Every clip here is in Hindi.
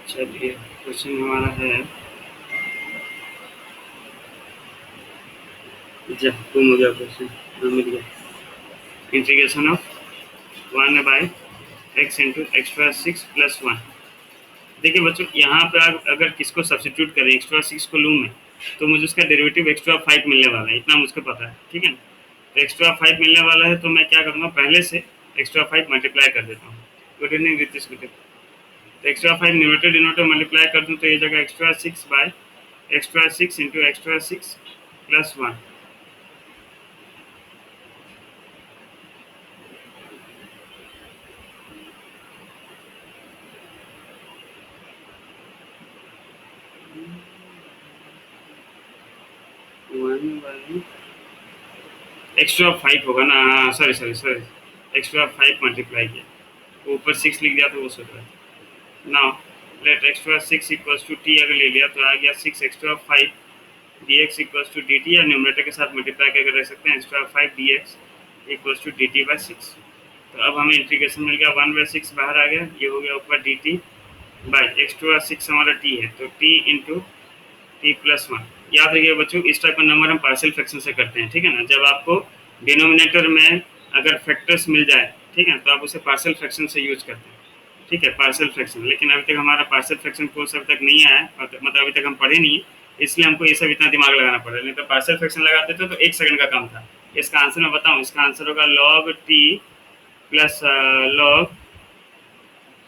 चलिए क्वेश्चन हमारा है, गुम हो गया क्वेश्चन, मिल गया। Integration of 1/x into extra 6+1। देखिए बच्चों, यहाँ पे आप अगर किसको सब्सिट्यूट करें एक्स्ट्रा 6 को लूँ मैं, तो मुझे उसका डेरिवेटिव एक्स्ट्रा 5 मिलने वाला है, इतना मुझको पता है, ठीक है ना। तो एक्स्ट्रा 5 मिलने वाला है, तो मैं क्या करूँगा, पहले से एक्स्ट्रा 5 मल्टीप्लाई कर देता हूँ। Good evening Ritish, good evening. तो एक्स्ट्रा 5 न्यूमरेटर डिनोमिनेटर मल्टीप्लाई कर दूँ तो ये जगह एक्स्ट्रा 6 इंटू एक्स्ट्रा 6+1। एक्स्ट्रा 5 होगा ना, हाँ sorry sorry sorry, extra 5 multiply किया, ऊपर 6 लिख दिया तो वो सोच रहा है। Now let extra 6 equals to T अगर ले लिया तो आ गया 6 extra 5 dx equals to dt, या न्यूमरेटर के साथ मल्टीप्लाई करके रख सकते हैं, extra 5 dx equals to dt/6। तो अब हमें इंटीग्रेशन मिल गया, 1/6 बाहर आ गया, ये हो गया ऊपर dt बाय एक्स्ट्रा 6 हमारा t है, तो t इंटू t+1। याद रखिए बच्चों, इस टाइप का नंबर हम पार्शियल फ्रैक्शन से करते हैं, ठीक है ना। जब आपको डिनोमिनेटर में अगर फैक्टर्स मिल जाए, ठीक है, तो आप उसे पार्शियल फ्रैक्शन से यूज करते हैं, ठीक है, पार्शियल फ्रैक्शन। लेकिन अभी तक हमारा पार्शियल फ्रैक्शन कोर्स अभी तक नहीं आया है, मतलब अभी तक हम पढ़े नहीं है, इसलिए हमको ये सब इतना दिमाग लगाना पड़ रहा है। नहीं तो पार्शियल फ्रैक्शन लगाते थे तो 1 सेकंड का काम था। इसका आंसर मैं बताऊं, इसका आंसर होगा log t plus log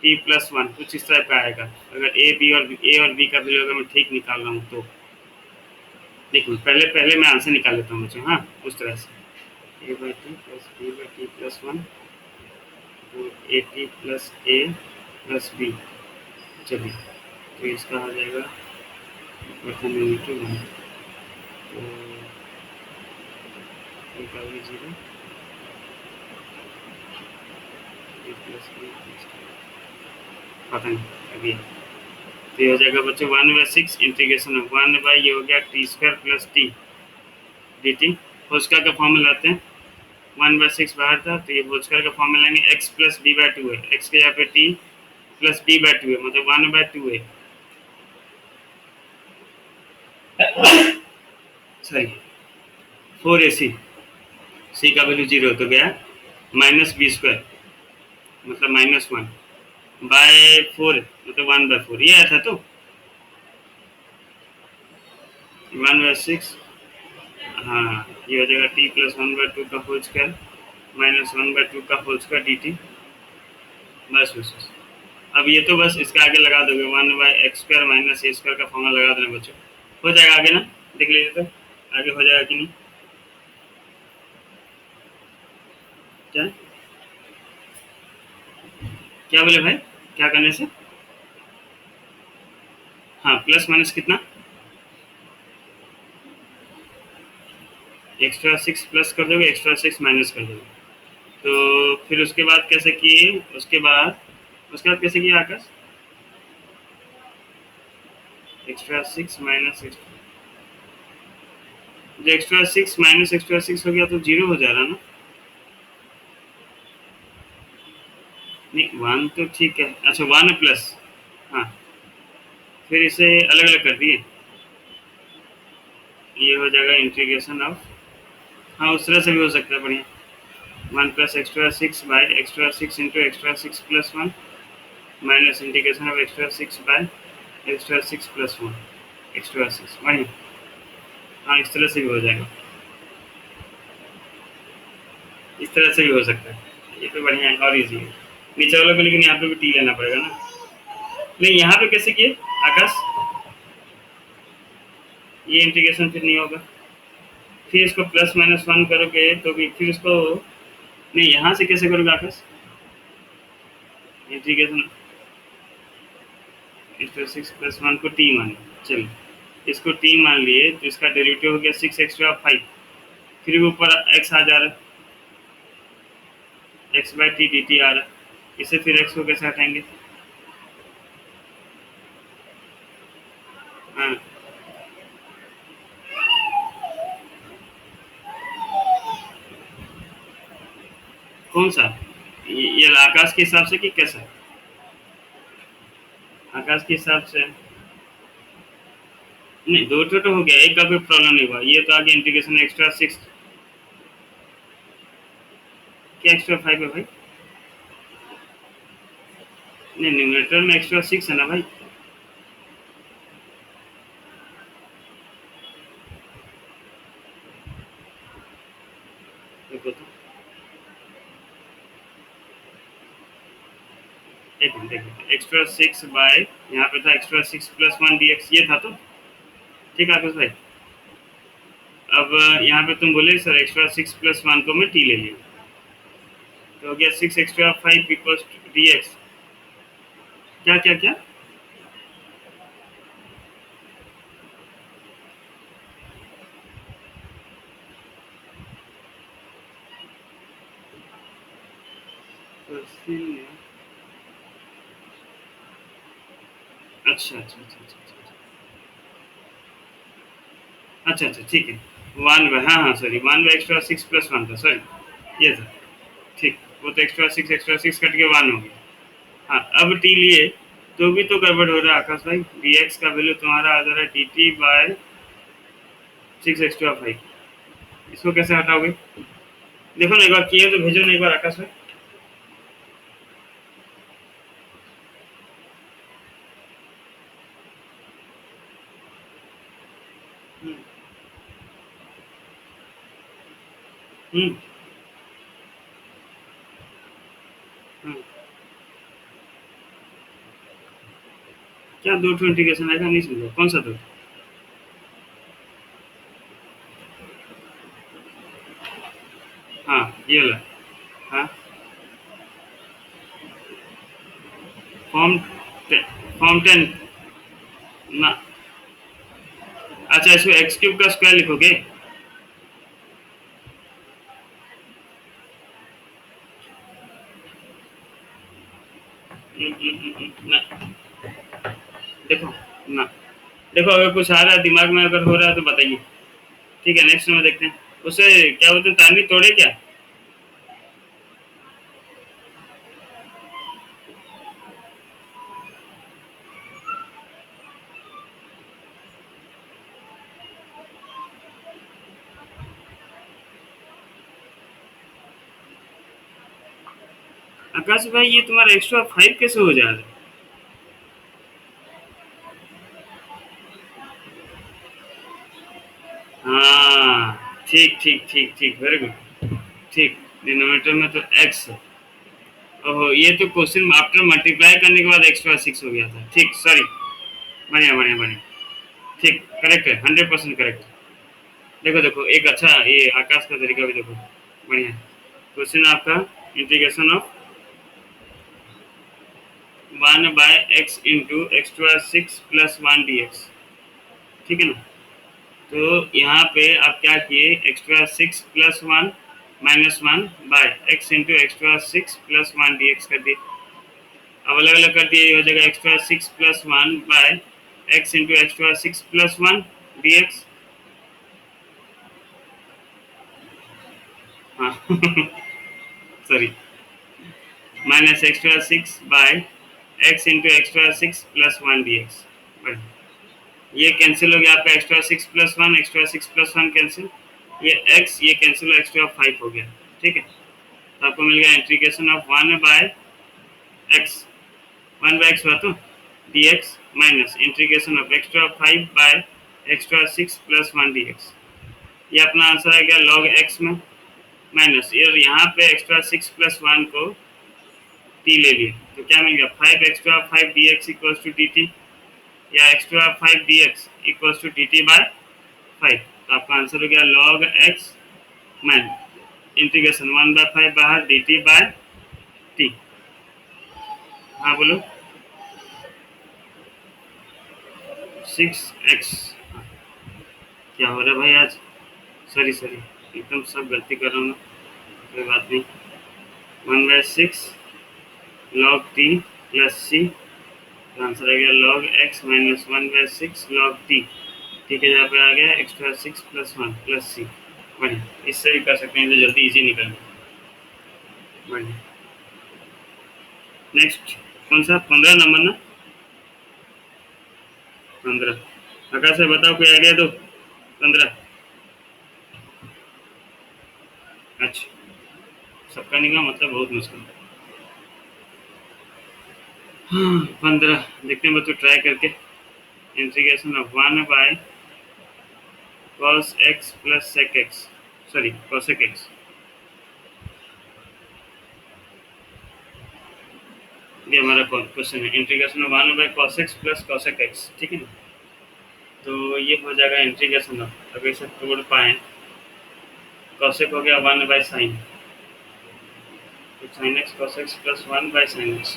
t+1, कुछ इस टाइप का आएगा। अगर ए और बी का वैल्यू अगर मैं ठीक निकाल रहा हूँ तो देखो, पहले पहले मैं आंसर निकाल लेता हूँ बच्चों, हाँ उस तरह से a/t प्लस b/t+1 a+t+a+b। चलिए, तो इसका आ जाएगा प्रथम यूनिट 1, तो एक आ गया 0 पता नहीं अभी। तो ये हो जाएगा बच्चों 1/6 इंटीग्रेशन ऑफ 1 बाई, ये हो गया t² plus T dt। Whole square का फॉर्मूला लाते हैं, 1/6 बाहर था तो ये होल स्क्वायर का फॉर्मूला लेंगे, x प्लस b/2 है, x के यहाँ पे t प्लस b/2 है, मतलब 1/2 है, सॉरी 4ac, c का वैल्यू 0 तो गया -b², मतलब -1 बाय 4, मतलब 1/4, ये आया था। तो 1/6, हाँ ये हो जाएगा t प्लस 1/2 का होल स्क्वायर माइनस 1/2 का होल स्क्वायर dt। बस बस बस, अब ये तो बस इसका आगे लगा दोगे, 1/x² माइनस a² का फॉर्मूला लगा देना बच्चों, हो जाएगा आगे ना। देख लीजिए तो आगे हो जाएगा कि नहीं। क्या क्या बोले भाई, क्या करने से? हाँ प्लस माइनस कितना, एक्स्ट्रा 6 प्लस कर दोगे, एक्स्ट्रा 6 माइनस कर दोगे, तो फिर उसके बाद कैसे किए, उसके बाद कैसे किया आकाश, एक्स्ट्रा 6 माइनस जो एक्स्ट्रा 6 माइनस एक्स्ट्रा 6 हो गया तो 0 हो जा रहा ना। नहीं 1 तो ठीक है, अच्छा 1 प्लस, हाँ फिर इसे अलग अलग कर दिए, ये हो जाएगा इंटीग्रेशन ऑफ, हाँ उस तरह से भी हो सकता है, बढ़िया। 1 plus extra 6 by extra 6 into extra 6+1 minus integration of extra 6 by extra 6+1 extra 6, बढ़िया। हाँ इस तरह से भी हो जाएगा, इस तरह से भी हो सकता है, ये तो बढ़िया है और इजी है। नीचे वालों को लेकिन यहाँ पे भी टी लेना पड़ेगा ना। नहीं यहाँ पे कैसे किए आकाश, ये इंटीग्रेशन फिर नहीं होगा, फिर इसको प्लस माइनस 1 करोगे तो भी फिर इसको, नहीं यहाँ से कैसे करोगे आकाश, इंटीग्रेशन एक्स्ट्रा 6+1 को टी मान, चलो इसको टी मान लिए तो इसका डेरिवेटिव हो गया 6 एक्स्ट्रा 5, फिर भी ऊपर एक्स आ जा रहा है, x/t dt आ रहा है, इसे फिर x को कैसे हटाएंगे, हाँ कौन सा, ये आकाश के हिसाब से कि कैसा, आकाश के हिसाब से नहीं, दो तो हो गया, एक का कोई प्रॉब्लम नहीं हुआ। ये तो आगे इंटीग्रेशन एक्स्ट्रा 6, क्या एक्स्ट्रा 5 है भाई? नहीं, न्यूमरेटर में एक्स्ट्रा 6 है ना भाई। देखो तो, एक मिनट देखो, एक्स्ट्रा 6 बाय, यहाँ पे था एक्स्ट्रा 6 प्लस 1 dx, ये था तो ठीक है आकाश भाई। अब यहाँ पे तुम बोले सर एक्स्ट्रा 6 प्लस 1 को मैं टी ले लिया, तो हो गया 6 एक्स्ट्रा 5 इक्वल्स टू dx। क्या क्या क्या? अच्छा अच्छा अच्छा अच्छा अच्छा अच्छा, ठीक है। वन बाय, हाँ हाँ sorry, one by extra 6 plus 1 था, सॉरी ये था। ठीक, वो तो एक्स्ट्रा 6 कट के 1 हो गया। हाँ, अब टी लिए तो भी तो गड़बड़ हो रहा है आकाश भाई। dx का वैल्यू तुम्हारा आ जा रहा है dt बाय 6 एक्स्ट्रा 5, इसको कैसे हटाओगे? देखो ना एक बार, किए तो भेजो ना एक बार आकाश भाई। हम्म हम्म हम्म। क्या दो टू इंटीग्रेशन आएगा, नहीं समझा कौन सा दो? हाँ ये वाला। हाँ, फॉर्म फॉर्म 10 ना। अच्छा, इसको एक्स क्यूब का स्क्वायर लिखोगे? ना, देखो ना, देखो अगर कुछ आ रहा है दिमाग में, अगर हो रहा है तो बताइए। ठीक है, नेक्स्ट में देखते हैं। उसे क्या बोलते हैं, तानी तोड़े क्या? आकाश भाई ये तुम्हारा एक्स्ट्रा 5 कैसे हो जा रहा है? हाँ ठीक ठीक ठीक ठीक, वेरी गुड। ठीक, डिनोमिनेटर में तो एक्स है। ओहो, ये तो क्वेश्चन आफ्टर मल्टीप्लाई करने के बाद एक्स्ट्रा 6 हो गया था। ठीक, सॉरी। बढ़िया बढ़िया बढ़िया। ठीक, करेक्ट है, 100% करेक्ट। देखो देखो, एक अच्छा ये आकाश का तरीका भी देखो, बढ़िया। क्वेश्चन आपका, integration of 1 by x into extra 6 plus 1 dx, ठीक है ना? तो यहाँ पे आप क्या किए, extra 6 plus 1 minus 1 by x into extra 6 plus 1 dx कर दिए। अब अलग अलग कर दिए, ये हो जाएगा extra 6 plus 1 by x into extra 6 plus 1 dx। हाँ sorry, minus extra 6 by x into extra 6 plus 1 dx। ये कैंसिल हो गया आपका, extra 6 plus 1, extra 6 plus 1 cancel, ये x ये कैंसिल, एक्स्ट्रा 5 हो गया। ठीक है, तो आपको मिल गया integration of 1 by x, 1 by x हुआ तो dx minus integration of extra 5 by extra 6 plus 1 dx। ये अपना आंसर आ गया log x में, माइनस ये यहाँ पे एक्स्ट्रा 6 प्लस 1 को t ले लिए, तो क्या मिल गया, 5 extra 5 dx equals to dt, या extra 5 dx equals to dt by 5। तो आपका आंसर हो गया log x मैन इंटीग्रेशन 1 बाय 5 बाहर dt बाय t। हाँ बोलो। 6x, क्या हो रहा है भाई आज? सॉरी सॉरी, एकदम सब गलती कर रहा हूँ, कोई बात नहीं। 1/6 log t प्लस c, तो आंसर आ गया log x minus 1/6 log t। ठीक है, जहाँ पे आ गया एक्स्ट्रा 6 प्लस 1 प्लस c। बढ़िया, इससे भी कर सकते हैं तो जल्दी इजी निकल गया। बढ़िया। नेक्स्ट कौन सा, 15 नंबर ना? 15। आकाश से बताओ, कोई आइडिया दो। 15। अच्छा, सबका निकला मतलब बहुत मुश्किल। हाँ 15। देखते हैं बच्चों ट्राई करके। Integration of 1 by cos x plus sec x, sorry cosec x। ये हमारा क्वेश्चन है, integration of 1 by cos x plus cosec x, ठीक है ना। तो ये हो जाएगा इंटीग्रेशन ऑफ, अगर इसे तोड़ पाए, cosec हो गया 1 by sin, तो sin x cos x plus 1 by sin x।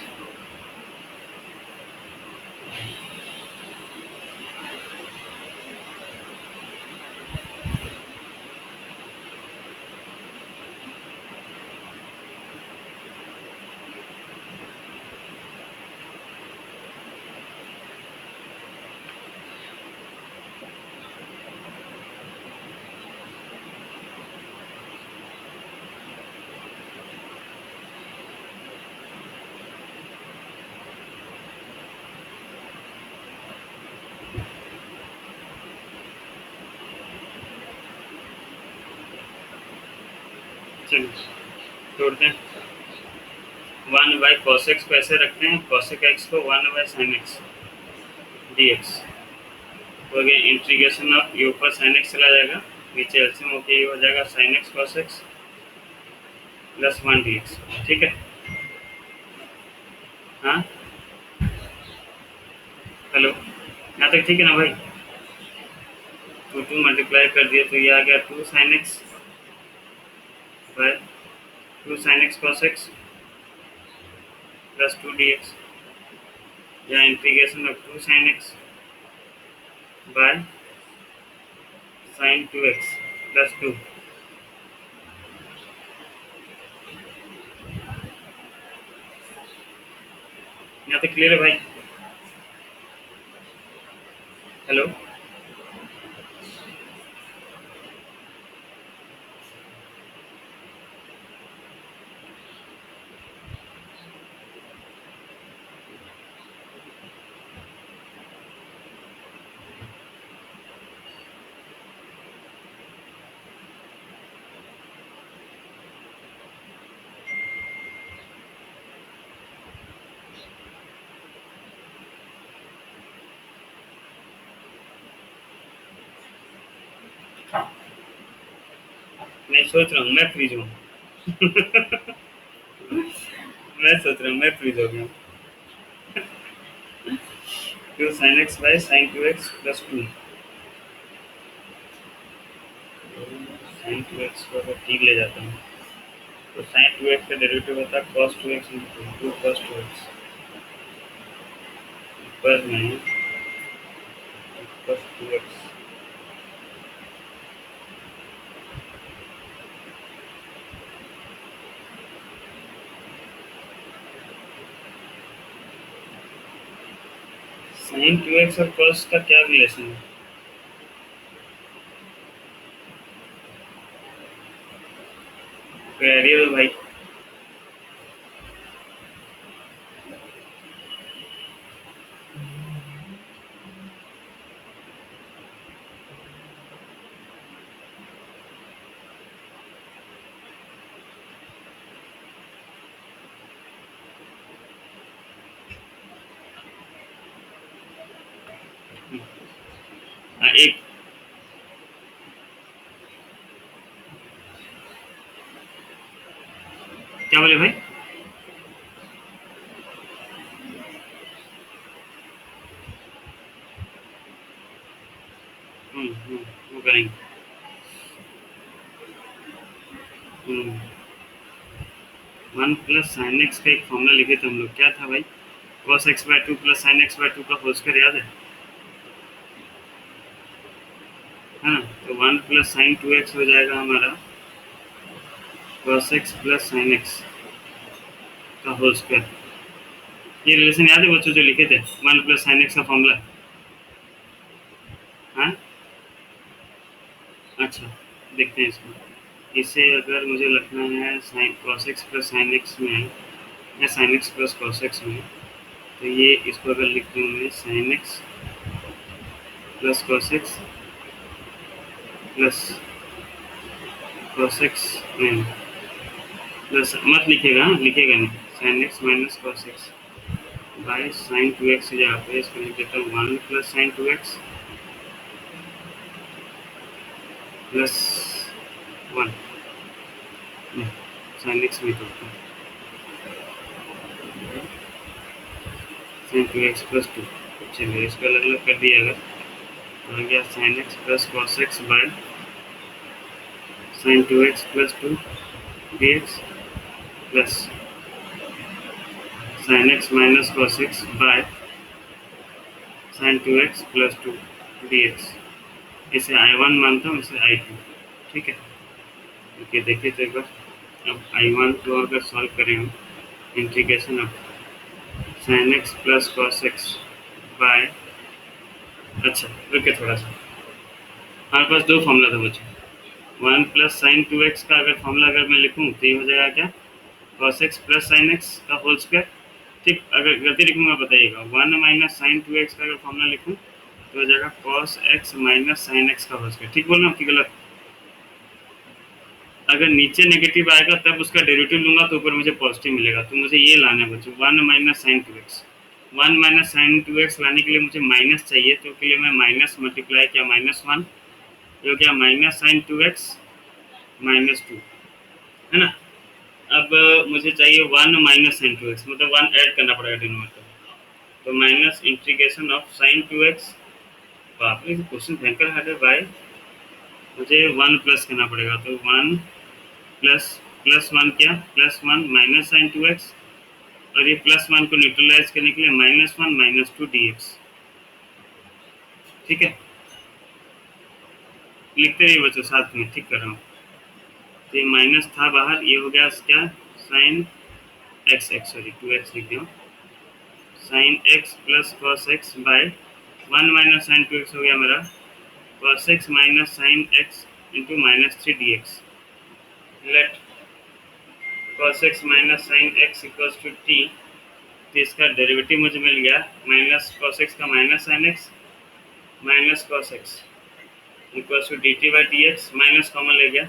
चलिए तोड़ते हैं। 1 by cos x को ऐसे रखते हैं, cosec x को 1 by sin x dx हो गया। इंटीग्रेशन ऑफ ये ऊपर sin x चला जाएगा, नीचे एलसीएम होके ये हो जाएगा sin x cos x plus 1 dx, ठीक है। हाँ हेलो, यहाँ तक ठीक है ना भाई। 2 मल्टीप्लाई कर दिया तो ये आ गया 2 sin x by 2 sin x cos x plus 2 dx, या integration of 2 sin x by sin 2x plus 2। यहाँ तक क्लियर है भाई। हेलो, मैं सोच रहा हूँ मैं फ्रीज हूँ मैं सोच रहा हूँ मैं फ्रीज हो गया। 2 sin x by sin 2x plus 2। sin 2x को अगर ठीक ले जाता हूँ तो sin 2x का डेरिवेटिव होता है cos 2x into 2 cos 2x पर में cos 2x। sin 2x और cos का क्या रिलेशन है? कोई आइडिया दो भाई। हाँ एक क्या बोले भाई? वो करेंगे। 1 प्लस साइन एक्स का एक फॉर्मूला लिखे थे हम लोग, क्या था भाई? cos x by 2 plus sine x by 2 का होल स्क्वायर याद है ना। तो 1 प्लस साइन 2x हो जाएगा हमारा cos x plus sine x का होल स्क्वायर। ये रिलेशन याद है बच्चों जो लिखे थे 1 प्लस साइन एक्स का फॉर्मूला? हाँ अच्छा, देखते हैं इसको। इसे अगर मुझे लिखना है sine cos x plus sine x में या sine x plus cos x में, तो ये इसको अगर लिखते हूँ मैं sign x plus cos x plus cos x नहीं प्लस मत लिखेगा, लिखेगा नहीं, sin x minus cos x by sin 2x से यहाँ पे इसको लिख देता हूँ 1 plus sin 2x plus 1 sin x में करता हूँ sin 2x प्लस 2। चलिए इसको अलग अलग कर दिया अगर तो आ गया sin x plus cos x by sin 2x plus 2 dx plus sin x minus cos x by sin 2x plus 2 dx। इसे I1 मानता हूँ, इसे I2। ठीक है, ओके देखिए तो एक बार अब I1 को अगर सॉल्व करें हम integration of sin x plus cos x by, अच्छा रुके थोड़ा सा, हमारे पास दो फॉर्मूला था बच्चों, 1 प्लस साइन 2x का अगर फॉर्मूला अगर मैं लिखूँ तो ये हो जाएगा क्या, cos x plus sign x का होल स्क्वायर। ठीक, अगर गलती लिखूँगा बताइएगा, 1 माइनस साइन 2x का अगर फॉर्मूला लिखूँ तो हो जाएगा cos x minus sine x का होल स्क्वायर। ठीक बोल रहा हूँ कि गलत? अगर नीचे नेगेटिव आएगा तब उसका डेरिवेटिव लूंगा तो ऊपर मुझे पॉजिटिव मिलेगा, तो मुझे ये लाना है बच्चों 1 minus sine 2x। 1 minus sine 2x लाने के लिए मुझे माइनस चाहिए, तो उसके लिए मैं माइनस मल्टीप्लाई किया -1, ये हो गया माइनस साइन 2x माइनस 2, है ना। अब मुझे चाहिए 1 माइनस साइन 2x, मतलब 1 ऐड करना पड़ेगा डिनोमिनेटर, तो minus integration of sign 2x, बाप रे क्वेश्चन भयंकर हार्ड है भाई, मुझे 1 प्लस करना पड़ेगा, तो 1 प्लस प्लस 1 क्या, प्लस 1 माइनस साइन 2x, और ये प्लस 1 को न्यूट्रलाइज करने के लिए -1 माइनस 2 dx। ठीक है, लिखते रहिए बच्चों साथ में, ठीक कर रहा हूँ। तो ये माइनस था बाहर, ये हो गया क्या, sine x x sorry 2x लिख दिया, sine x plus cos x by 1 minus sine 2x हो गया मेरा cos x minus sine x into minus 3 dx। Let cos x minus sine x equals to t, तो इसका डेरिवेटिव मुझे मिल गया माइनस कॉस x का minus sine x minus cos x equals to d t by d x, minus common ले गया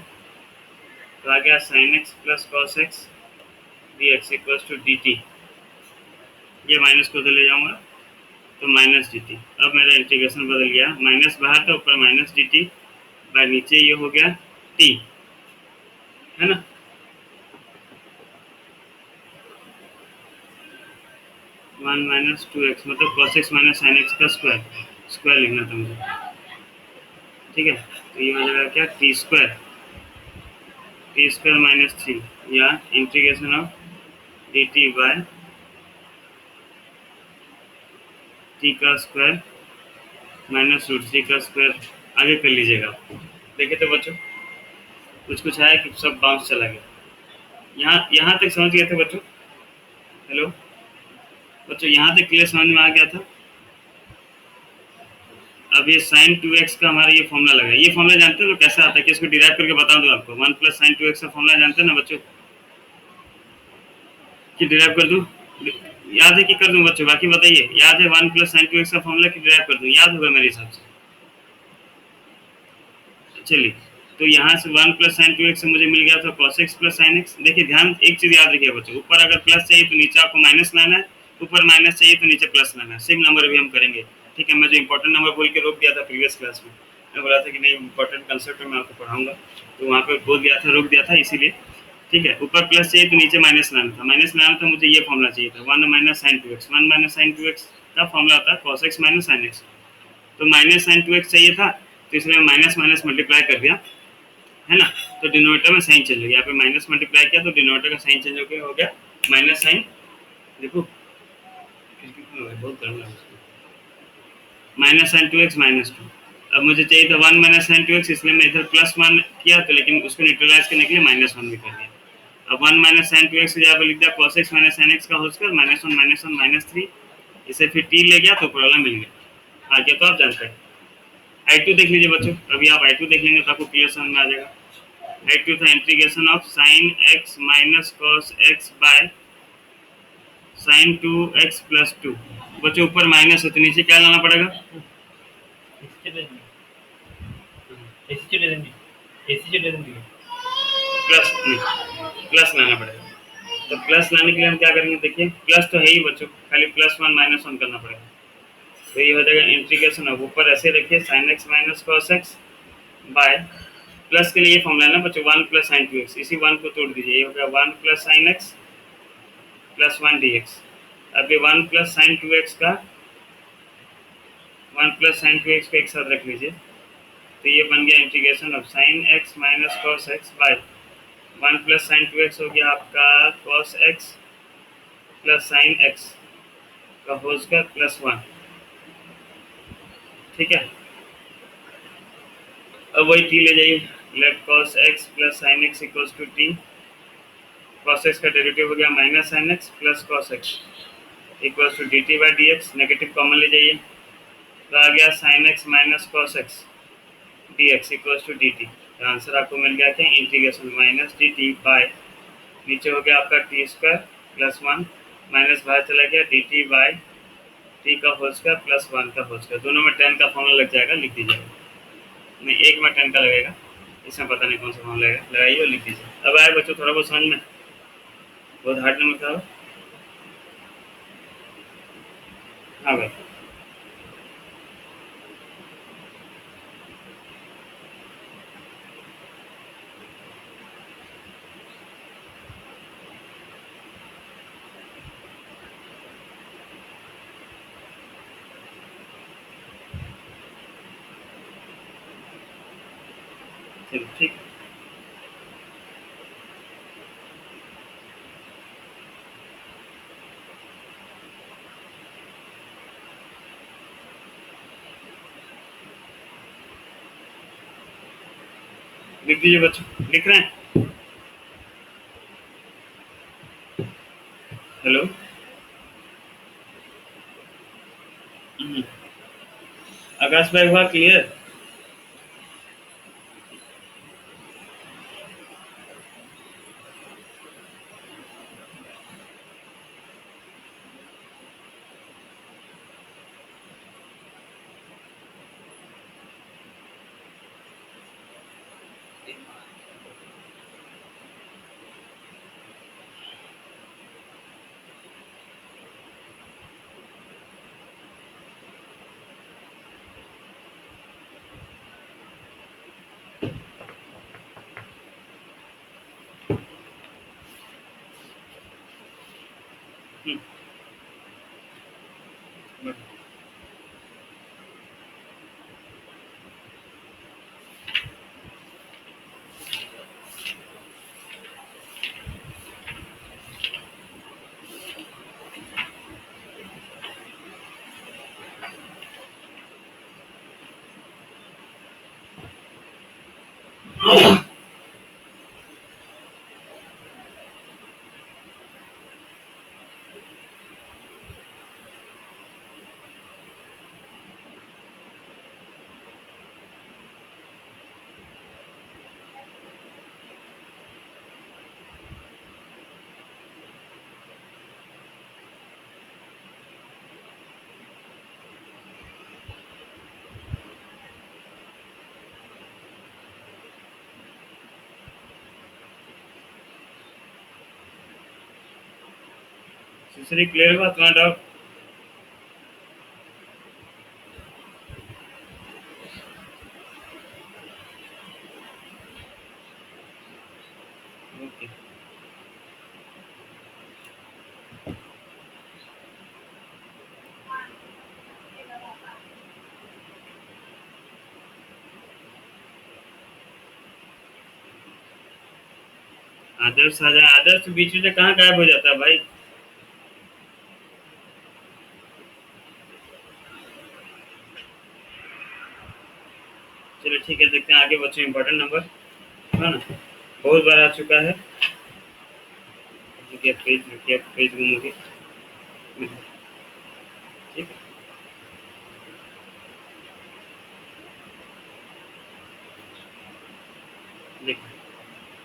तो आ गया sine x plus cos x d x equals to d t, ये माइनस को उधर ले जाऊंगा तो माइनस डी टी। अब मेरा इंटीग्रेशन बदल गया, माइनस बाहर था ऊपर माइनस डी टी बाय नीचे ये हो गया टी, है ना। वन माइनस 2x मतलब cos x minus sine x का स्क्वायर, स्क्वायर लिखना था मुझे। ठीक है, तो ये हो जाएगा क्या, टी स्क्वायर माइनस 3 या integration of d t by t का स्क्वायर माइनस रूट 3 का स्क्वायर, आगे कर लीजिएगा। देखिए तो बच्चों कुछ कुछ आया कि सब बाउंस चला गया, यहाँ तक समझ गए थे बच्चों? हेलो बच्चों, यहाँ तक क्लियर समझ में आ गया था? अब ये साइन 2x का हमारा ये फॉर्मूला लगा, ये फॉर्मूला जानते हो तो कैसे आता है कि इसको डिराइव करके बता दो आपको, 1 प्लस साइन 2x का फॉर्मूला जानते हैं ना बच्चों, कि डिराइव कर दूं, याद है कि कर दूं बच्चों? बाकी बताइए, याद है 1 प्लस साइन 2x का फॉर्मूला कि डिराइव कर दूं? याद होगा मेरे हिसाब से। चलिए, तो यहाँ से 1 प्लस साइन 2x से मुझे मिल गया था cos x plus sign x। देखिए ध्यान, एक चीज याद रखिए बच्चों, ऊपर अगर प्लस चाहिए तो नीचे आपको माइनस लाना है, ऊपर माइनस चाहिए तो नीचे प्लस लाना है। सेम नंबर भी हम करेंगे। ठीक है, मैं जो इंपॉर्टेंट नंबर बोल के रोक दिया था प्रीवियस क्लास में, मैं बोला था कि नहीं इंपॉर्टेंट कंसेप्ट में आपको पढ़ाऊंगा, तो वहाँ पे बोल दिया था, रोक दिया था इसीलिए। ठीक है, ऊपर प्लस चाहिए तो नीचे माइनस लाना था, माइनस लाना था मुझे ये फॉर्मूला चाहिए था 1 minus sine 2x। 1 minus sine 2x का फॉर्मूला होता है cos x minus sine x, तो माइनस साइन 2x चाहिए था तो इसलिए माइनस माइनस मल्टीप्लाई कर दिया, है ना। तो डिनोमिनेटर में साइन चेंज हो गया, यहाँ पे माइनस मल्टीप्लाई किया तो डिनोमिनेटर का साइन चेंज हो गया माइनस साइन, देखो बहुत गर्म लगा, माइनस साइन 2x माइनस 2। अब मुझे चाहिए था 1 माइनस साइन 2x, इसलिए मैं इधर प्लस 1 किया तो, लेकिन उसको न्यूट्रलाइज करने के लिए माइनस 1 भी कर दिया। अब 1 माइनस साइन 2x से यहाँ पर लिख दिया cos x minus sine x का होल स्क्वायर -1 माइनस 3, इसे फिर t ले गया तो ऊपर वाला मिल गया। आगे तो आप जानते हैं। I2 देख लीजिए बच्चों, अभी आप I2 देख लेंगे तो आपको क्लियर समझ में आ जाएगा। I2 था integration of sign x minus cos x by sine 2x plus 2। बच्चों ऊपर माइनस है तो नीचे क्या लाना पड़ेगा, प्लस नहीं, प्लस लाना पड़ेगा। तो प्लस लाने के लिए हम क्या करेंगे, देखिए प्लस तो है ही बच्चों, खाली प्लस वन माइनस वन करना पड़ेगा। तो ये हो जाएगा इंटीग्रेशन ऑफ, ऊपर ऐसे रखिए sine x minus cos x by, plus के लिए ये फॉर्मूला है ना बच्चों, one plus sine two x, इसी वन को तोड़ दीजिए, ये हो गया one plus sine x plus one d x. अब ये one plus sine two x का, one plus sine two x को एक साथ रख लीजिए, तो ये बन गया integration of sine x minus cos x by one plus sine two x हो गया आपका cos x plus sine x का होल स्क्वायर प्लस वन। ठीक है, अब वही टी ले जाइए, let cos x plus sine x equals to t, cos x का डेरिवेटिव हो गया minus sine x plus cos x equals to d t by d x, negative common ले जाइए, तो आ गया sine x minus cos x d x equals to d T. तो आंसर आपको मिल गया क्या, integration minus d t by, नीचे हो गया आपका t square plus one, minus बाहर चला गया डी टी बाई टी का होल स्क्वायर प्लस वन का होल स्क्वायर, दोनों में टेन का फॉर्मूला लग जाएगा, लिख दीजिएगा। नहीं, एक में टेन का लगेगा, इसमें पता नहीं कौन सा फॉर्मूला लगेगा, लगाइए और लिख दीजिए। अब आए बच्चों थोड़ा बहुत समझ में, बहुत हार्ड नंबर था। हाँ भाई, चलो ठीक है। लिख दीजिए बच्चों, लिख रहे हैं? हेलो, आकाश भाई हुआ क्लियर? दूसरी क्लियर हुआ तुम्हारा डाउट? ओके, आदर्श आ जाए, आदर्श बीच में से कहाँ गायब हो जाता है भाई? चलो ठीक है, देखते हैं आगे बच्चों, इंपॉर्टेंट नंबर है ना, बहुत बार आ चुका है। पेज घूमोगे, ठीक है। देखो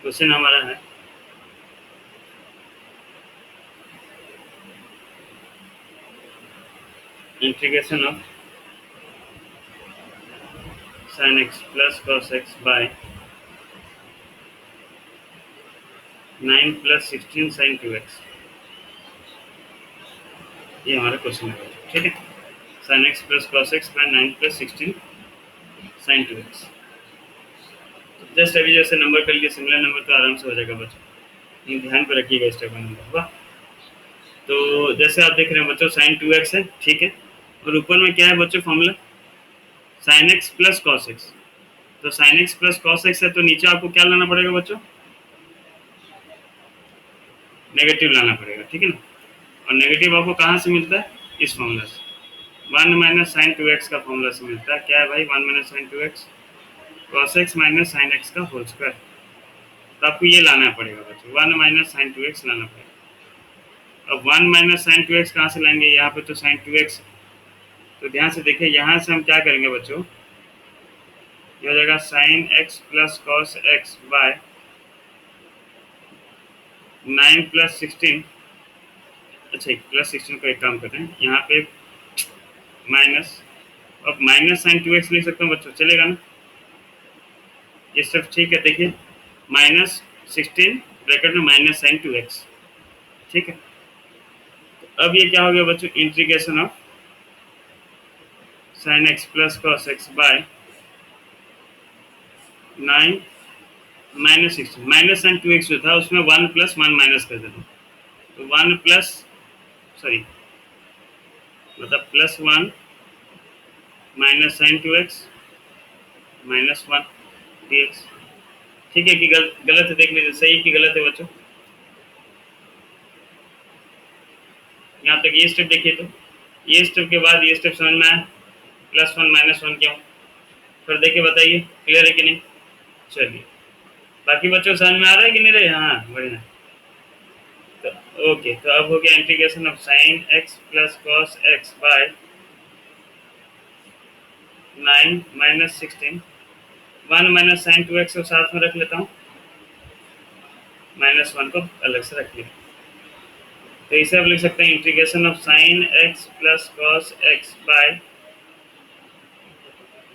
क्वेश्चन हमारा है, integration of sine x plus cos x by 9 plus 16 sine 2x। ये हमारा क्वेश्चन है, ठीक है। Sine x plus cos x by 9 plus 16 sine 2x। Just अभी जैसे नंबर कर लिए सिमिलर नंबर तो आराम से हो जाएगा बच्चों, ये ध्यान पर रखिएगा स्टेप वन नंबर। वाह, तो जैसे आप देख रहे हैं बच्चों साइन 2x है, ठीक है, और ऊपर में क्या है बच्चों formula, sine x plus cos x. तो sine x plus cos x है तो नीचे आपको क्या लाना पड़ेगा बच्चों, नेगेटिव लाना पड़ेगा, ठीक है ना। और नेगेटिव आपको कहाँ से मिलता है, इस फॉर्मूला से, 1 माइनस साइन 2x का फॉर्मूला से मिलता है। क्या है भाई, 1 minus sine 2x cos x minus sine x का होल स्क्वायर। तो आपको ये लाना पड़ेगा बच्चों, 1 माइनस साइन 2x लाना पड़ेगा। अब 1 माइनस साइन 2x कहाँ से लाएंगे, यहाँ पे तो साइन 2x, तो ध्यान से देखिए यहाँ से हम क्या करेंगे बच्चों, ये हो जाएगा sine x plus cos x by 9 plus 16। अच्छा प्लस 16 को एक काम करते हैं यहाँ पे माइनस, अब माइनस साइन 2x लिख सकता हूँ बच्चों, चलेगा ना, ये सब ठीक है। देखिए माइनस 16 ब्रैकेट में माइनस साइन 2x, ठीक है। तो अब ये क्या हो गया बच्चों, integration of sine x plus cos x by 9 minus 16, minus sine 2x जो था उसमें 1 प्लस 1 माइनस कर देता हूँ, तो 1 प्लस सॉरी मतलब plus 1 minus sine 2x minus 1 dx, ठीक है कि गलत है, देख लीजिए सही कि गलत है बच्चों। यहाँ तक ये स्टेप देखिए, तो ये स्टेप के बाद ये स्टेप समझ में आया, प्लस 1 माइनस 1 क्यों, फिर देखिए बताइए क्लियर है कि नहीं। चलिए बाकी बच्चों समझ में आ रहा है कि नहीं रहे, हाँ बढ़िया। तो ओके, तो अब हो गया integration of sine x plus cos x by 9 minus 16, 1 minus sine 2x को साथ में रख लेता हूँ, माइनस 1 को अलग से रख लिया। तो इसे आप लिख सकते हैं integration of sine x plus cos x by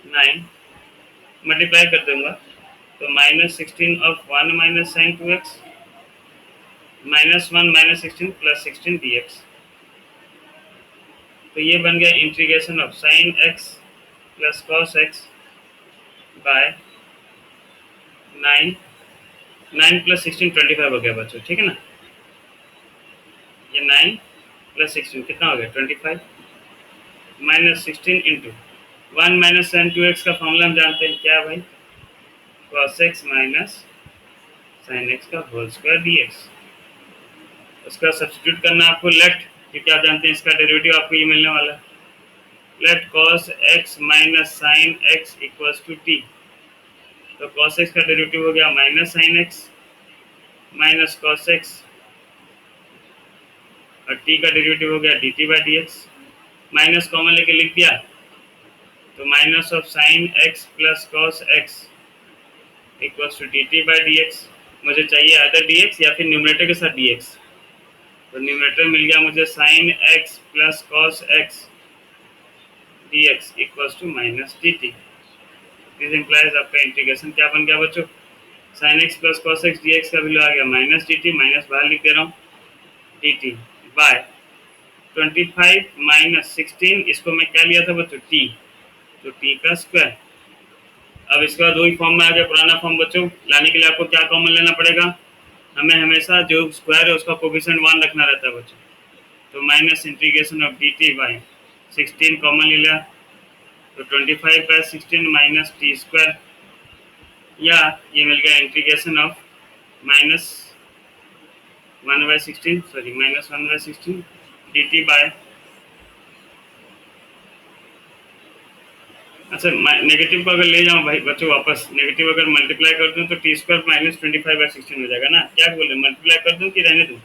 9, multiply कर दूंगा तो minus 16 of 1 minus sine 2x minus 1 minus 16 plus 16 dx। तो ये बन गया integration of sine x plus cos x by 9, 9 plus 16 25 हो गया बच्चों, ठीक है ना। ये 9 प्लस 16 कितना हो गया 25, minus 16 into 1 minus sine 2x का फॉर्मूला हम जानते हैं क्या है भाई, cos x minus sine x का होल स्क्वायर dx। उसका सब्स्टिट्यूट करना आपको लेफ्ट, क्योंकि आप जानते हैं इसका डेरिवेटिव आपको ये मिलने वाला है, let cos x minus sine x equals to t. तो कॉस एक्स का डेरिवेटिव हो गया minus sine x minus cos x, और टी का डेरिवेटिव हो गया d t by d x. Minus common लेके लिख दिया तो minus of sine x plus cos x equals to d t by d x. मुझे चाहिए अदर डी एक्स या फिर न्यूमरेटर के साथ डी एक्स, तो न्यूमरेटर मिल गया मुझे sine x plus cos x d x equals to minus d t. This implies आपका इंटीग्रेशन क्या बन गया बच्चों, sine x plus cos x d x का वैल्यू आ गया माइनस डी टी, माइनस बाहर लिख दे रहा हूँ डी टी बाय 25 माइनस 16, इसको मैं क्या लिया था बच्चों टी, तो टी का स्क्वायर। अब इसके बाद वही फॉर्म में आ गया पुराना फॉर्म बच्चों, लाने के लिए आपको क्या कॉमन लेना पड़ेगा, हमें हमेशा जो स्क्वायर है उसका कोफिशिएंट 1 रखना रहता है बच्चों। तो minus integration of d t by 16 common ले लिया, तो 25 बाई 16 माइनस टी स्क्वायर, या ये मिल गया integration of minus 1 by 16 sorry minus 1 by 16 d t by, अच्छा नेगेटिव को अगर ले जाऊँ भाई बच्चों वापस, नेगेटिव अगर मल्टीप्लाई कर दूँ तो टी स्क्वायर माइनस 25 बाई 16 हो जाएगा ना, क्या बोले मल्टीप्लाई कर दूँ कि रहने दूँ,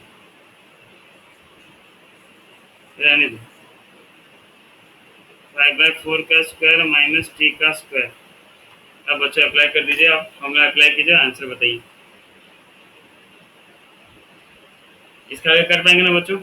रहने दूँ। 5/4 का स्क्वायर माइनस टी का स्क्वायर। अब बच्चों अप्लाई कर दीजिए, आप फॉर्मूला अप्लाई कीजिए, आंसर बताइए। इसका आगे कर पाएंगे ना बच्चों,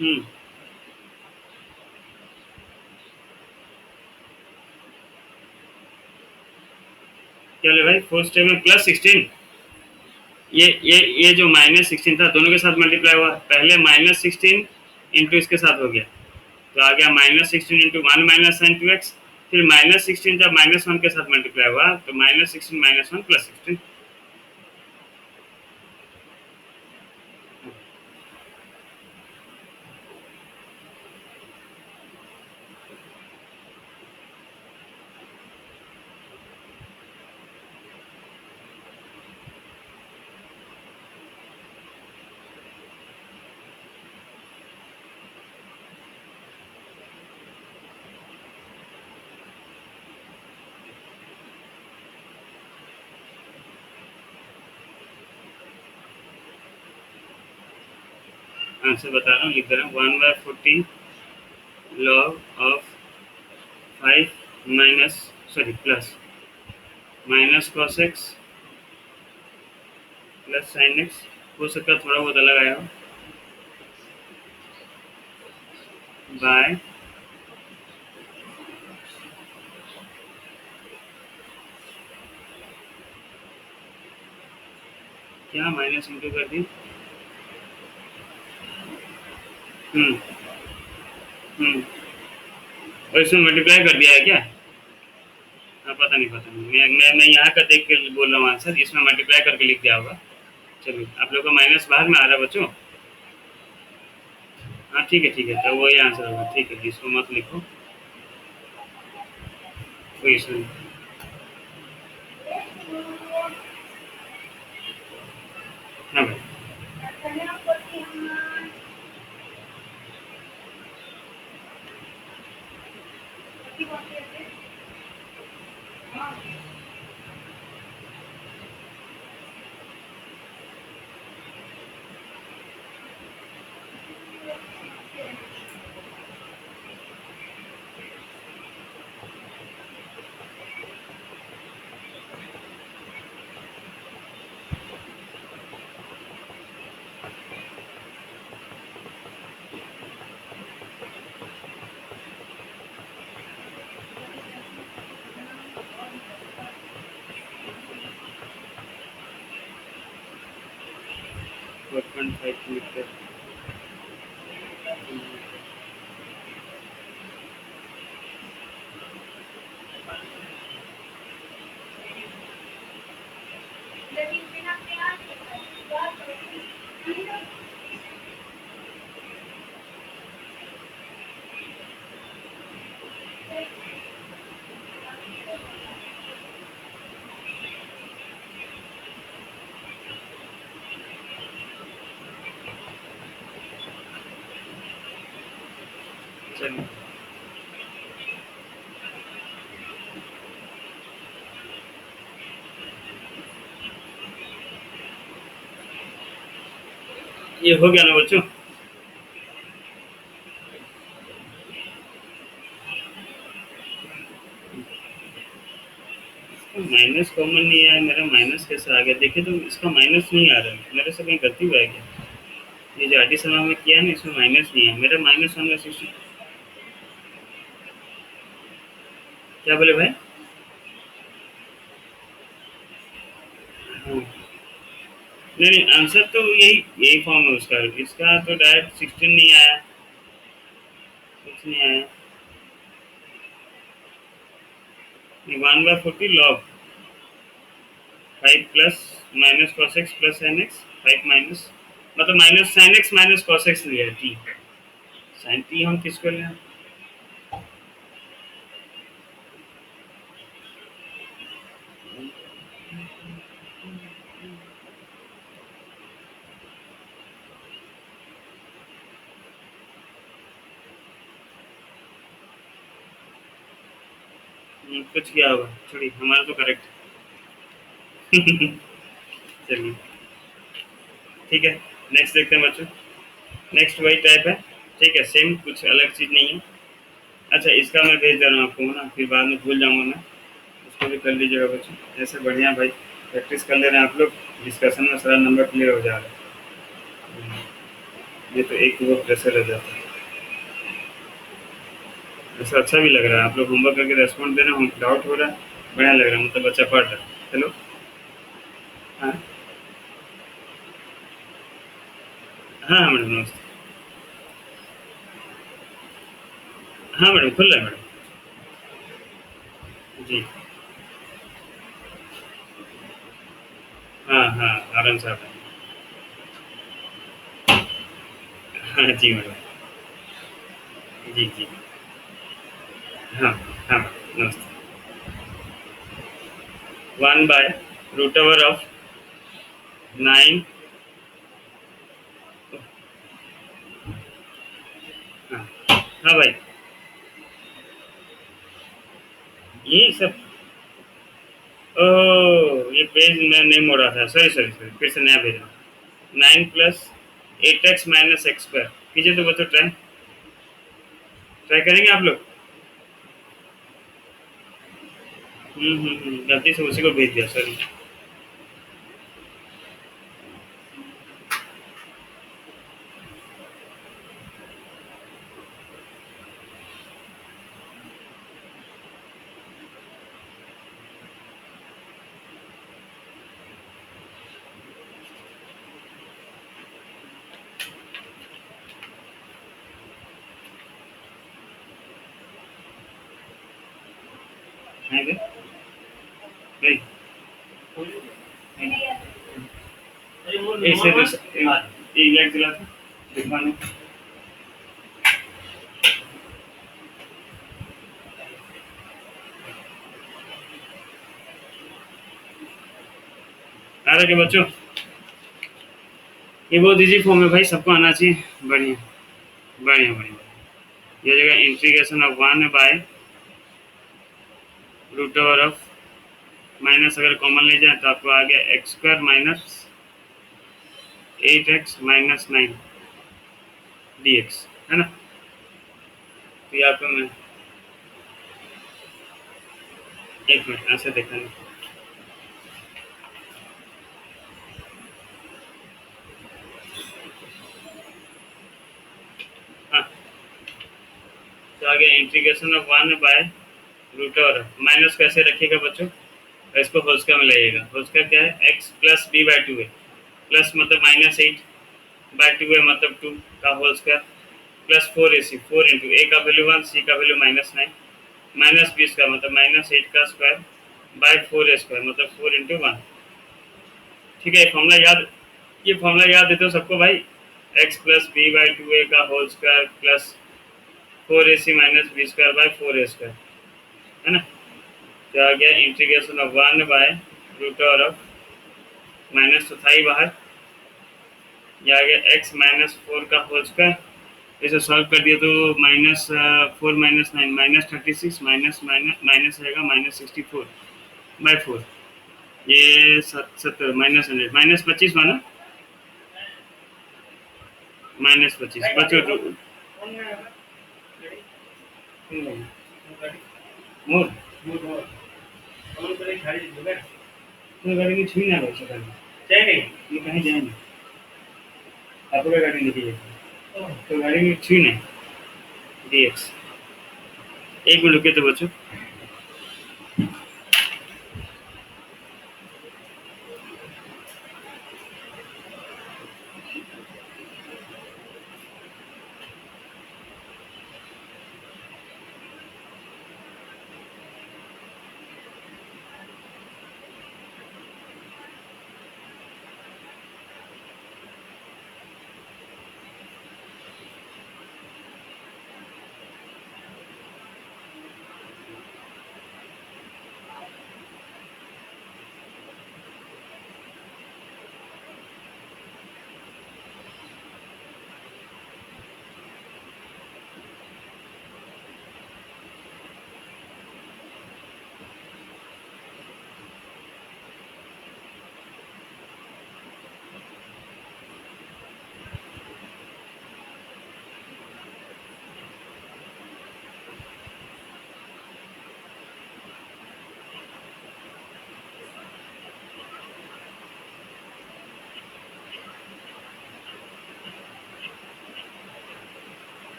हम्म, क्या ले भाई, फोर्थ स्टेप में +16। ये जो -16 था दोनों के साथ मल्टीप्लाई हुआ, पहले -16 इंटू इसके साथ हो गया, तो आ गया -16 इंटू 1 - sin 2x। फिर -16 जब -1 के साथ मल्टीप्लाई हुआ तो -16 -1 +16। आंसर बता रहा हूँ, लिख दे रहा हूँ, 1/40 log of 5 minus, sorry plus, minus cos x plus sin x, हो सकता है थोड़ा बहुत अलग आया हो, बाय क्या माइनस इंटू कर दी। हम्म। हम्म। और इसमें मल्टीप्लाई कर दिया है क्या? हाँ, पता नहीं, मैं यहाँ का देख के बोल रहा हूँ आंसर, इसमें मल्टीप्लाई करके लिख दिया होगा। चलिए, आप लोग का माइनस बाहर में आ रहा है बच्चों। हाँ ठीक है, तो वही आंसर होगा, ठीक है, इसको मत लिखो, कोई इशू नहीं। हाँ भाई। वर्कमेंट 5 लिखते हैं। चलिए, ये हो गया ना बच्चों? माइनस कॉमन नहीं आया, मेरा माइनस कैसे आ गया? देखिए, तो इसका माइनस नहीं आ रहा है, मेरे से कहीं गलती हुआ है क्या? ये जो एडिशन में किया है ना, इसमें माइनस नहीं है, मेरा -1/60। क्या बोले भाई? हाँ। नहीं, आंसर तो यही यही फॉर्म है उसका, इसका तो डायरेक्ट 16 नहीं आया, कुछ नहीं आया। 1/40 log 5 plus minus cos x plus sin x, 5 minus, मतलब minus sin x minus cos x लिया है, टी sin t हम किसको लें? कुछ किया होगा, छोड़िए, हमारा तो करेक्ट। चलिए, ठीक है, नेक्स्ट देखते हैं बच्चों। नेक्स्ट वही टाइप है, ठीक है, सेम, कुछ अलग चीज़ नहीं है। अच्छा, इसका मैं भेज दे रहा हूँ आपको, है ना, फिर बाद में भूल जाऊँगा मैं, उसको भी कर लीजिएगा बच्चों, ऐसे बढ़िया भाई प्रैक्टिस कर ले रहे हैं आप लोग, डिस्कशन में सारा नंबर क्लियर हो जा रहा है। ये तो एक वो प्रेशर हो जाता है। ऐसा अच्छा भी लग रहा है, आप लोग होमवर्क करके रेस्पॉन्ड दे रहे हो, डाउट हो रहा है, बढ़िया लग रहा है, मतलब बच्चा पढ़ रहा है। हेलो। हाँ हाँ हाँ मैडम नमस्ते। हाँ मैडम खुल रहा है मैडम। जी। हाँ हाँ आराम से आता है। हाँ जी मैडम। जी जी। हाँ हाँ नमस्ते। 1/√9। हाँ हाँ भाई, यही सब। ओह ये पेज मैं नहीं मोड़ा था, सॉरी सॉरी सॉरी, फिर से नया भेज रहा हूँ। 9 + 8x - x²। कीजिए तो बच्चों ट्राई, ट्राई करेंगे आप लोग। गलती से उसी को भेज दिया, सॉरी। है क्या? भाई ऐसे तो एक लाइट चला था दिखाने। आ रहा के बच्चों, ये बहुत इजी फॉर्म है भाई, सबको आना चाहिए। बढ़िया बढ़िया बढ़िया। ये जगह इंटीग्रेशन ऑफ 1/√ऑफ माइनस, अगर कॉमन ले जाए तो आपको आ गया x²-8x - 9 dx, है ना। तो ये आपको मैं एक मिनट ऐसे देखा नहीं। हाँ तो आ गया इंटीग्रेशन ऑफ 1/√ऑफ माइनस कैसे रखिएगा बच्चों, इसको होल स्क्वायर में लाइएगा। होल स्क्वायर क्या है, x+b/2 है, प्लस मतलब -8/2 है, मतलब 2 का whole square, plus 4ac, 4 into a का वैल्यू 1, c का वैल्यू -9, माइनस b स्क्वायर मतलब -8 का स्क्वायर बाय 4a स्क्वायर मतलब 4 इंटू 1। ठीक है, फॉर्मूला याद, ये फॉर्मूला याद देते हो सबको भाई। x+b/2a का whole square plus 4ac minus b square by 4a square, है ना। तो आ गया इंटीग्रेशन ऑफ 1/√ऑफ माइनस तो था ही बाहर, ये आ गया x-4 का होल स्क्वायर। इसे सॉल्व कर दिया तो -4 - 9 -36 माइनस माइनस माइनस रहेगा -64/4। ये 70 -100 -25 माना, -25 बच्चों मोर तो गाड़ी की छुई ना भाई सकाल नहीं, ये कहीं जाए नहीं, आपको गाड़ी निकली तो गाड़ी की छुई नहीं dx। एक मिनट रुके तो बच्चों।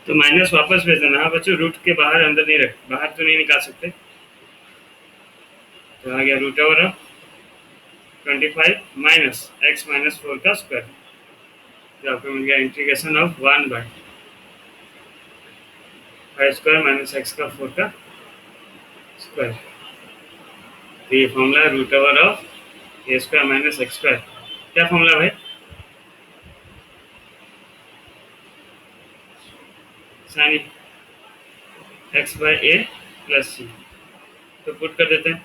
तो माइनस वापस भेज देना। हाँ बच्चों, रूट के बाहर अंदर नहीं रख, बाहर तो नहीं निकाल सकते। तो आ गया root over of 25 minus X minus 4 का स्क्वायर। तो आपको मिल गया integration of 1 by 5 square minus X का 4 का स्क्वायर। तो ये formula root over of A square minus X square. क्या फॉर्मूला भाई? Sine x by A plus सी। तो पुट कर देते हैं।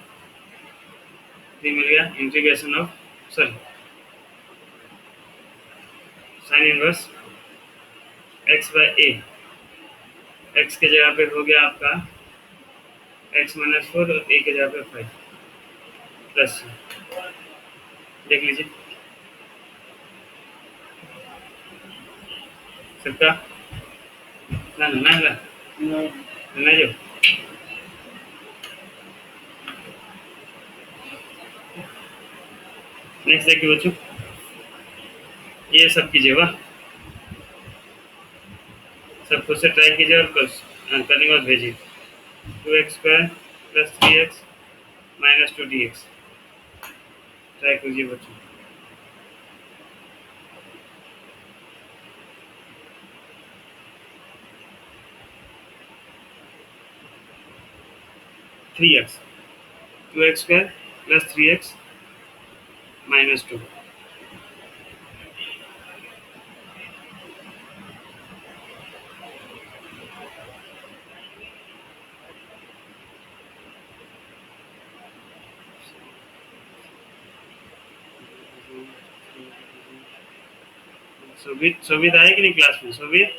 ये मिल गया integration of sorry sine inverse X by A. X के जगह पे हो गया आपका एक्स माइनस 4 और ए के जगह पे 5 प्लस सी। देख लीजिए सबका ना ना ना ना जो नेक्स्ट देखिए बच्चों, ये सब कीजिए। वाह, सब खुद से ट्राई कीजिए और करने के बाद भेजिए। 2x square plus 3x minus 2dx try कीजिए बच्चों। Three x 2x square plus 3x minus 2। सुबित सुबित आए कि नहीं क्लास में? सुबित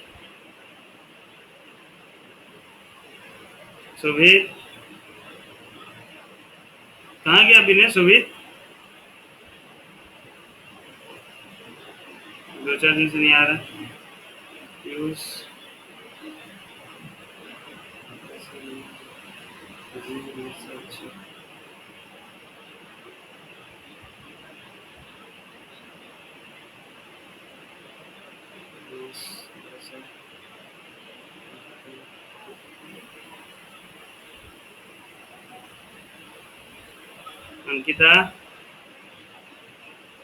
सुबित कहाँ गया विनय? सुबित 2-4 दिन से नहीं आ रहा। यूज अंकिता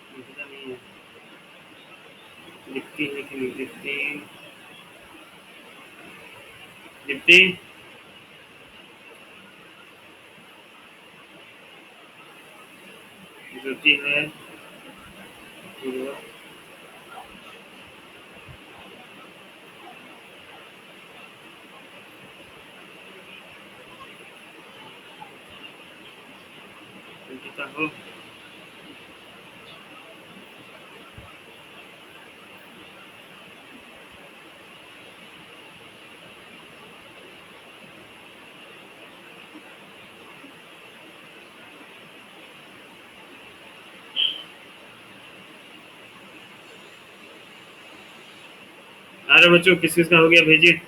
अंकिता नहीं है, दिखती है कि नहीं दिखती? दीप्ति ज्योति है, अंकिता हो। अरे बच्चों किस किस का हो गया भेजिए।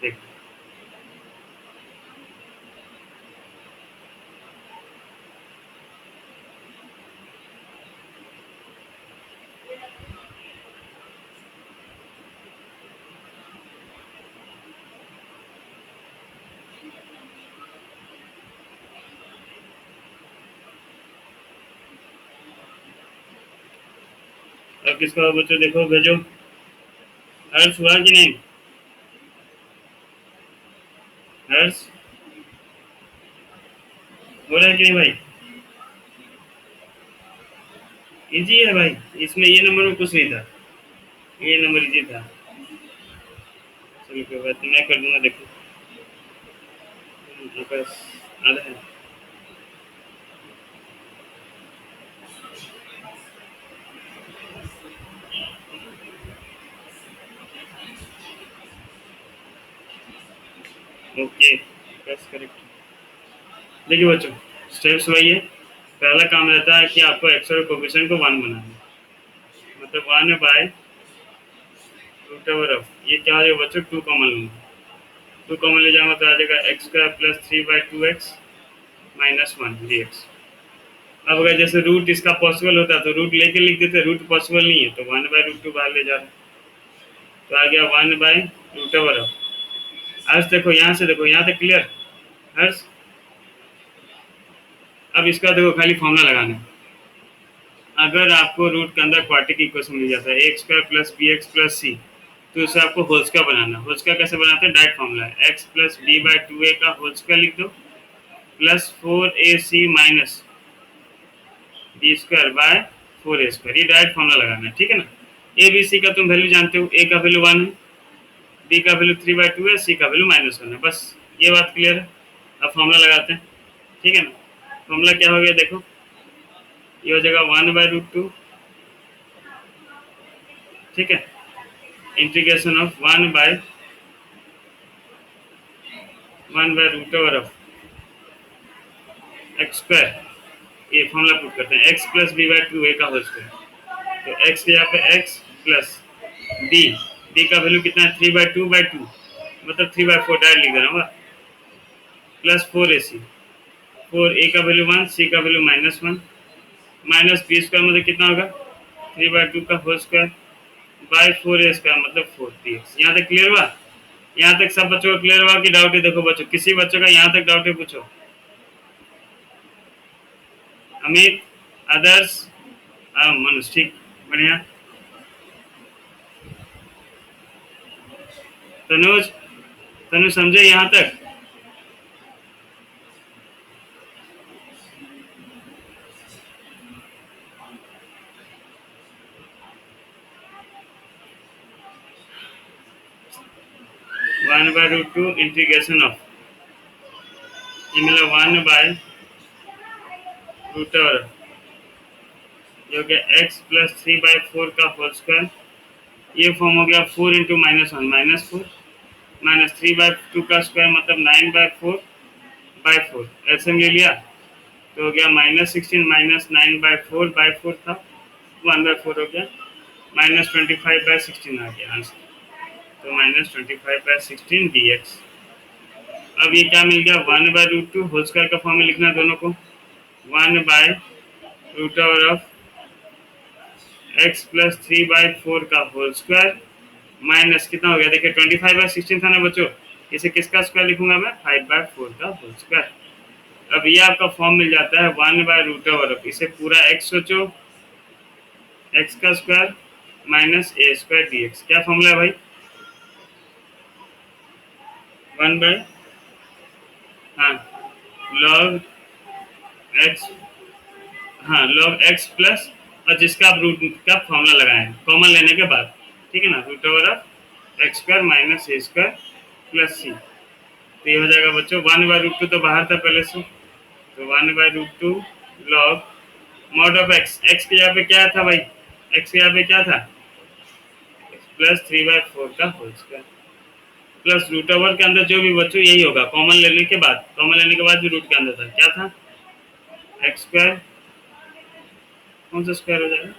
देख अब किसका हो बच्चों? देखो भेजो। हर्ष हुआ कि नहीं? हर्ष हो रहा है कि नहीं भाई? इजी है भाई, इसमें ये नंबर में कुछ नहीं था, ये नंबर इजी था। चलो कोई बात नहीं, मैं कर दूंगा। देखो बस आधा है। ओके बस करेक्ट। देखिए बच्चों स्टेप्स वही है, पहला काम रहता है कि आपको एक्स और कोफिशिएंट को 1 बनाना है, मतलब 1 बाय रूट ओवर ऑफ, ये क्या हो जाएगा बच्चों, 2 कॉमन लूँगा, 2 कॉमन ले जाऊंगा तो आ जाएगा x square plus 3/2x minus 1 dx। अब अगर जैसे रूट इसका पॉसिबल होता तो रूट लेके लिख देते, रूट पॉसिबल नहीं है तो 1/√2 बाहर ले जा रहे, तो आ गया 1/रूट ओवर ऑफ। हर्ष देखो यहाँ से, देखो यहाँ तक क्लियर हर्ष। अब इसका देखो खाली फॉर्मूला लगाना है। अगर आपको रूट के अंदर क्वाड्रेटिक इक्वेशन मिल जाता है a square plus b x plus सी, तो इसे आपको होल स्क्वायर बनाना है। होल स्क्वायर कैसे बनाते हैं, डायरेक्ट फॉर्मूला है, x plus b by 2a का होल स्क्वायर लिख दो plus 4ac minus b square by 4a², ये डायरेक्ट फॉर्मूला लगाना है, ठीक है ना। ए बी सी का तुम वैल्यू जानते हो, ए का वैल्यू 1 है, बी का वैल्यू 3/2 है, सी का वैल्यू -1 है, बस ये बात क्लियर है। अब फॉर्मूला लगाते हैं, ठीक है ना। फॉर्मूला क्या हो गया देखो, ये हो जाएगा 1/√2, ठीक है, इंटीग्रेशन ऑफ 1/रूट ओवर ऑफ एक्स स्क्वायर, ये फॉर्मूला पुट करते हैं, x plus b by 2a का होल स्क्वायर, तो एक्स के यहाँ पे एक्स प्लस बी, बी का वैल्यू कितना है 3/2/2, मतलब 3/4 डायरेक्ट लिख दे रहा हूँ, प्लस 4ac, 4a का वैल्यू 1, सी का वैल्यू -1, माइनस बी स्क्वायर मतलब कितना होगा 3/2 का whole square by 4a square मतलब 4dx। यहाँ तक क्लियर हुआ, यहाँ तक सब बच्चों को क्लियर हुआ कि डाउट है, देखो बच्चों किसी बच्चों का यहाँ तक डाउट है पूछो, अमित, आदर्श, मनुष्य, ठीक, बढ़िया, तनुज, तनु समझे यहाँ तक, 1/√2 इंटीग्रेशन ऑफ, ये मिला 1/रूट ओवर जो कि x प्लस 3/4 का होल स्क्वायर, ये फॉर्म हो गया 4 इंटू -1 -4 माइनस 3/2 का स्क्वायर मतलब 9/4/4, एल्सियम ले लिया तो हो गया -16 माइनस 9/4/4 था 1/4 हो गया, -25/16 आ गया आंसर, तो -25/16 dx। अब ये क्या मिल गया 1/√2 होल स्क्वायर का फॉर्म में लिखना है दोनों को, 1/रूट ओवर ऑफ x प्लस 3/4 का होल स्क्वायर माइनस कितना हो गया देखिए 25/16 था ना बच्चों, इसे किसका स्क्वायर लिखूंगा मैं 5/4 का होल स्क्वायर। अब ये आपका फॉर्म मिल जाता है 1/रूट ओवर ऑफ, इसे पूरा x सोचो, x का स्क्वायर माइनस a² dx, क्या फॉर्मूला है भाई 1 हाँ log x, हाँ log x प्लस, और जिसका आप रूट का फॉर्मूला लगाएं कॉमन लेने के बाद, ठीक है ना, root over of x² minus a² plus c, तो ये हो जाएगा बच्चों 1/√2 तो बाहर था पहले से, तो 1/√2 log mod of x, x के यहाँ पे क्या था भाई, x के यहाँ पे क्या था प्लस 3/4 का whole square plus root over के अंदर जो भी बच्चों यही होगा कॉमन लेने के बाद, कॉमन लेने के बाद जो रूट के अंदर था क्या था x², कौन सा स्क्वायर हो जाएगा,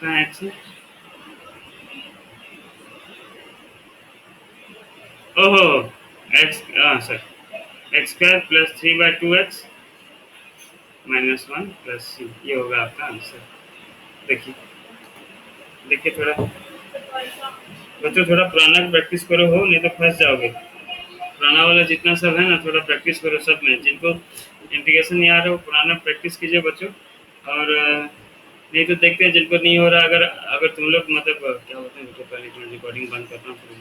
कहाँ x है, ओहो x, हाँ sir, x² plus 3/2x -1 plus c, ये होगा आपका आंसर। देखिए देखिए थोड़ा बच्चों थोड़ा पुराना प्रैक्टिस करो हो, नहीं तो फंस जाओगे, पुराना वाला जितना सब है ना थोड़ा प्रैक्टिस करो सब में, जिनको इंटीग्रेशन नहीं आ रहा हो पुराना प्रैक्टिस कीजिए बच्चों, और नहीं तो देखते हैं जिनको नहीं हो रहा, अगर अगर तुम लोग मतलब क्या बोलते हैं, तो पहले रिकॉर्डिंग बंद करता हूँ फिर